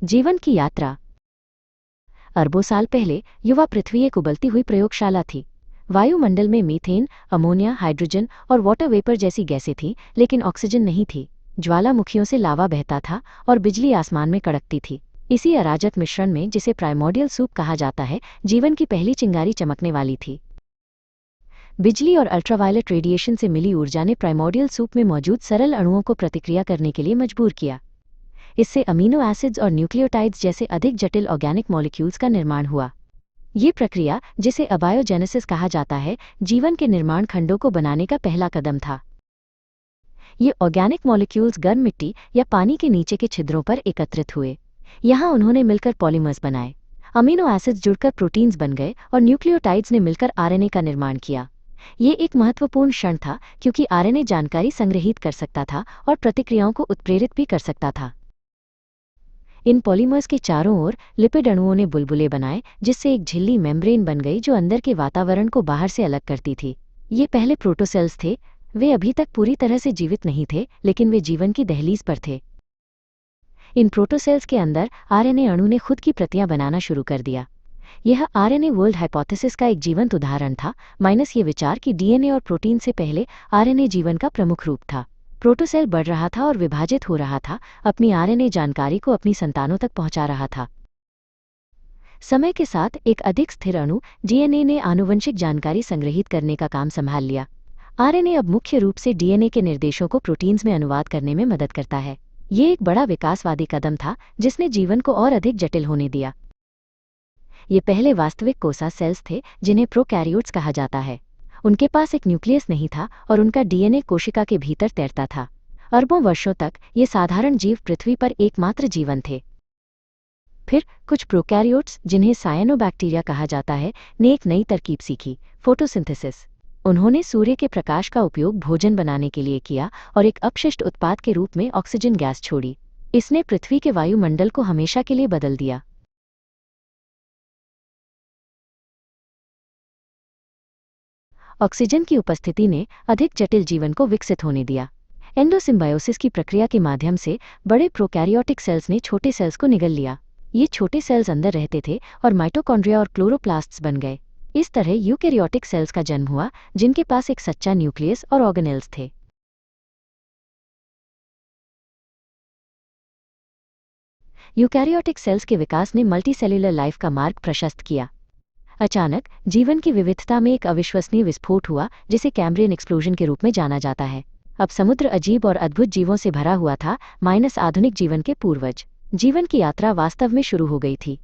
जीवन की यात्रा। अरबों साल पहले युवा पृथ्वी एक उबलती हुई प्रयोगशाला थी। वायुमंडल में मीथेन, अमोनिया, हाइड्रोजन और वाटर वेपर जैसी गैसें थीं, लेकिन ऑक्सीजन नहीं थी। ज्वालामुखियों से लावा बहता था और बिजली आसमान में कड़कती थी। इसी अराजक मिश्रण में, जिसे प्राइमोर्डियल सूप कहा जाता है, जीवन की पहली चिंगारी चमकने वाली थी। बिजली और अल्ट्रावायलेट रेडिएशन से मिली ऊर्जा ने प्राइमोर्डियल सूप में मौजूद सरल अणुओं को प्रतिक्रिया करने के लिए मजबूर किया। इससे अमीनो एसिड्स और न्यूक्लियोटाइड्स जैसे अधिक जटिल ऑर्गेनिक मॉलिक्यूल्स का निर्माण हुआ। ये प्रक्रिया, जिसे अबायोजेनेसिस कहा जाता है, जीवन के निर्माण खंडों को बनाने का पहला कदम था। ये ऑर्गेनिक मॉलिक्यूल्स गर्म मिट्टी या पानी के नीचे के छिद्रों पर एकत्रित हुए। यहाँ उन्होंने मिलकर पॉलीमर्स बनाए। अमीनो एसिड्स जुड़कर प्रोटीन्स बन गए और न्यूक्लियोटाइड्स ने मिलकर आरएनए का निर्माण किया। ये एक महत्वपूर्ण क्षण था, क्योंकि आरएनए जानकारी संग्रहित कर सकता था और प्रतिक्रियाओं को उत्प्रेरित भी कर सकता था। इन पॉलीमर्स के चारों ओर लिपिड अणुओं ने बुलबुले बनाए, जिससे एक झिल्ली मेम्ब्रेन बन गई जो अंदर के वातावरण को बाहर से अलग करती थी। ये पहले प्रोटोसेल्स थे। वे अभी तक पूरी तरह से जीवित नहीं थे, लेकिन वे जीवन की दहलीज पर थे। इन प्रोटोसेल्स के अंदर आरएनए अणु ने खुद की प्रतियां बनाना शुरू कर दिया। यह आरएनए वर्ल्ड हाइपोथेसिस का एक जीवंत उदाहरण था, माइनस ये विचार कि डीएनए और प्रोटीन से पहले आरएनए जीवन का प्रमुख रूप था। प्रोटोसेल बढ़ रहा था और विभाजित हो रहा था, अपनी आरएनए जानकारी को अपनी संतानों तक पहुंचा रहा था। समय के साथ एक अधिक स्थिर अणु, डीएनए, ने आनुवंशिक जानकारी संग्रहित करने का काम संभाल लिया। आरएनए अब मुख्य रूप से डीएनए के निर्देशों को प्रोटीन्स में अनुवाद करने में मदद करता है। ये एक बड़ा विकासवादी कदम था, जिसने जीवन को और अधिक जटिल होने दिया। ये पहले वास्तविक कोसा सेल्स थे, जिन्हें प्रोकैरियोट्स कहा जाता है। उनके पास एक न्यूक्लियस नहीं था और उनका डीएनए कोशिका के भीतर तैरता था। अरबों वर्षों तक ये साधारण जीव पृथ्वी पर एकमात्र जीवन थे। फिर कुछ प्रोकैरियोट्स, जिन्हें सायनोबैक्टीरिया कहा जाता है, ने एक नई तरकीब सीखी, फोटोसिंथेसिस। उन्होंने सूर्य के प्रकाश का उपयोग भोजन बनाने के लिए किया और एक अपशिष्ट उत्पाद के रूप में ऑक्सीजन गैस छोड़ी। इसने पृथ्वी के वायुमंडल को हमेशा के लिए बदल दिया। ऑक्सीजन की उपस्थिति ने अधिक जटिल जीवन को विकसित होने दिया। एंडोसिम्बायोसिस की प्रक्रिया के माध्यम से बड़े प्रोकैरियोटिक सेल्स ने छोटे सेल्स को निगल लिया। ये छोटे सेल्स अंदर रहते थे और माइटोकॉन्ड्रिया और क्लोरोप्लास्ट्स बन गए। इस तरह यूकैरियोटिक सेल्स का जन्म हुआ, जिनके पास एक सच्चा न्यूक्लियस और ऑर्गेनेल्स थे। यूकैरियोटिक सेल्स के विकास ने मल्टीसेल्युलर लाइफ का मार्ग प्रशस्त किया। अचानक जीवन की विविधता में एक अविश्वसनीय विस्फोट हुआ, जिसे कैम्ब्रियन एक्सप्लोजन के रूप में जाना जाता है। अब समुद्र अजीब और अद्भुत जीवों से भरा हुआ था, माइनस आधुनिक जीवन के पूर्वज। जीवन की यात्रा वास्तव में शुरू हो गई थी।